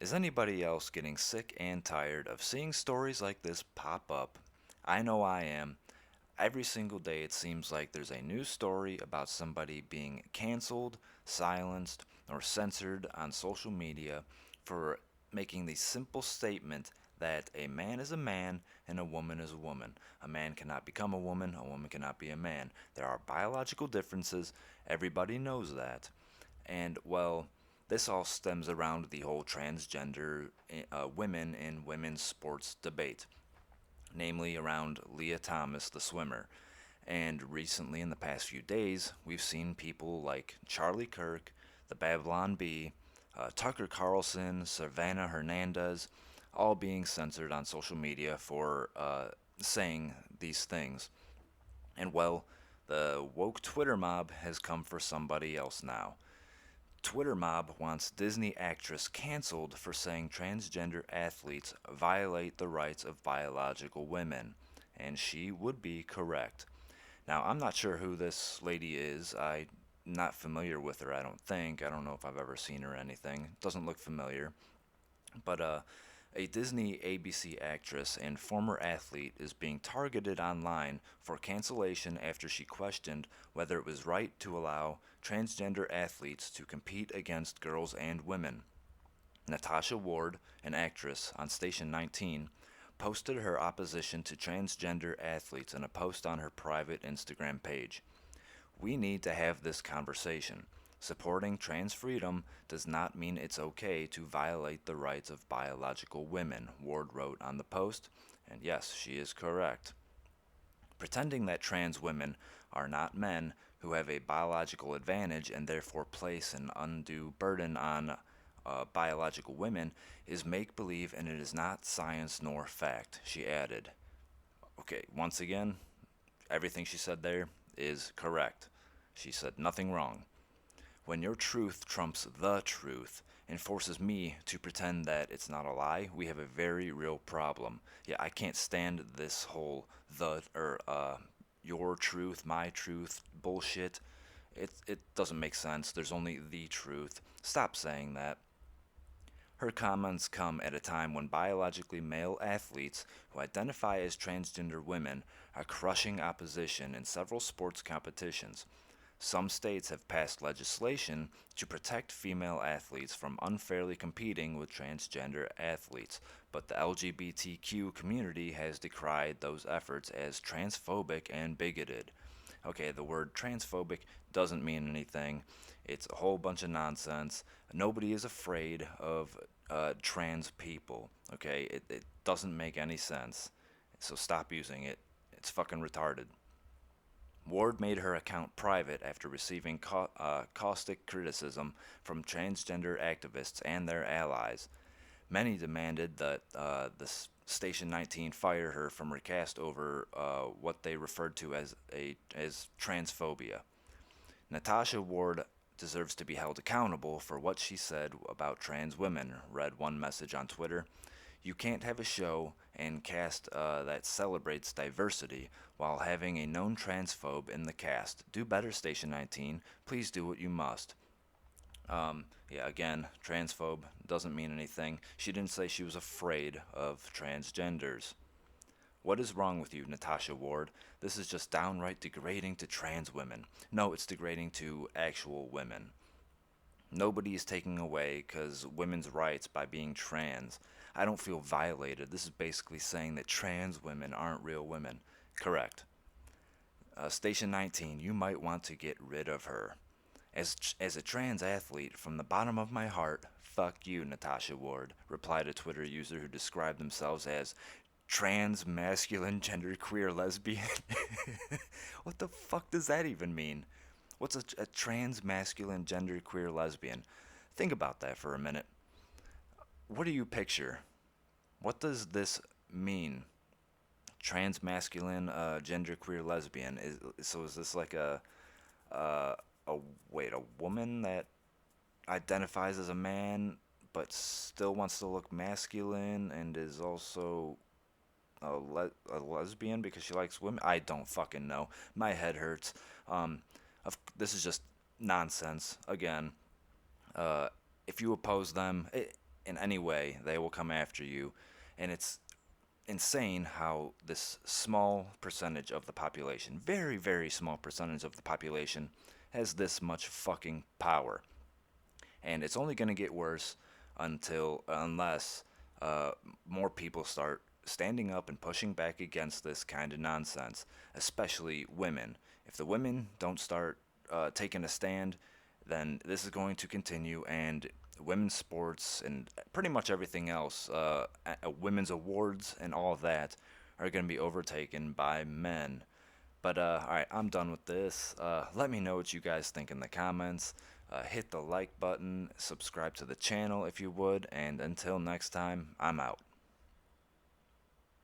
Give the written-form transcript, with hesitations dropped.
Is anybody else getting sick and tired of seeing stories like this pop up? I know I am. Every single day it seems like there's a new story about somebody being canceled, silenced, or censored on social media for making the simple statement that a man is a man and a woman is a woman. A man cannot become a woman cannot be a man. There are biological differences, everybody knows that. And well, this all stems around the whole transgender women in women's sports debate, namely around Leah Thomas, the swimmer. And recently, in the past few days, we've seen people like Charlie Kirk, the Babylon Bee, Tucker Carlson, Savannah Hernandez, all being censored on social media for saying these things. And well, the woke Twitter mob has come for somebody else now. Twitter mob wants Disney actress canceled for saying transgender athletes violate the rights of biological women, and she would be correct. Now, I'm not sure who this lady is. I'm not familiar with her, I don't think. I don't know if I've ever seen her or anything. Doesn't look familiar. But a Disney ABC actress and former athlete is being targeted online for cancellation after she questioned whether it was right to allow transgender athletes to compete against girls and women. Natasha Ward, an actress on Station 19, posted her opposition to transgender athletes in a post on her private Instagram page. We need to have this conversation. Supporting trans freedom does not mean it's okay to violate the rights of biological women, Ward wrote on the post, and yes, she is correct. Pretending that trans women are not men who have a biological advantage and therefore place an undue burden on biological women is make believe and it is not science nor fact, she added. Okay, once again, everything she said there is correct. She said nothing wrong. When your truth trumps the truth and forces me to pretend that it's not a lie, we have a very real problem. Yeah, I can't stand this whole the or your truth, my truth bullshit. It doesn't make sense. There's only the truth. Stop saying that. Her comments come at a time when biologically male athletes who identify as transgender women are crushing opposition in several sports competitions. Some states have passed legislation to protect female athletes from unfairly competing with transgender athletes, but the LGBTQ community has decried those efforts as transphobic and bigoted. Okay, the word transphobic doesn't mean anything. It's a whole bunch of nonsense. Nobody is afraid of trans people. Okay, it doesn't make any sense. So stop using it. It's fucking retarded. Ward made her account private after receiving caustic criticism from transgender activists and their allies. Many demanded that the Station 19 fire her from her cast over what they referred to as transphobia. Natasha Ward deserves to be held accountable for what she said about trans women, read one message on Twitter. You can't have a show and cast that celebrates diversity while having a known transphobe in the cast. Do better, Station 19. Please do what you must. Yeah, again, transphobe doesn't mean anything. She didn't say she was afraid of transgenders. What is wrong with you, Natasha Ward? This is just downright degrading to trans women. No, it's degrading to actual women. Nobody is taking away because women's rights by being trans. I don't feel violated. This is basically saying that trans women aren't real women. Correct. Station 19, you might want to get rid of her. As a trans athlete, from the bottom of my heart, fuck you, Natasha Ward, replied a Twitter user who described themselves as trans, masculine, genderqueer, lesbian. What the fuck does that even mean? What's a trans, masculine, genderqueer, lesbian? Think about that for a minute. What do you picture? What does this mean? Trans, masculine, genderqueer, lesbian. Is this like uh, a wait a woman that identifies as a man but still wants to look masculine and is also a lesbian because she likes women? I don't fucking know. My head hurts. This is just nonsense. Again, uh, if you oppose them, in any way, they will come after you. And it's insane how this small percentage of the population, very, very small percentage of the population, has this much fucking power. And it's only going to get worse unless uh, more people start standing up and pushing back against this kind of nonsense, especially women. If the women don't start taking a stand, then this is going to continue, and women's sports and pretty much everything else, women's awards and all of that, are going to be overtaken by men. But all right, I'm done with this. Let me know what you guys think in the comments. Hit the like button, subscribe to the channel if you would, and until next time, I'm out.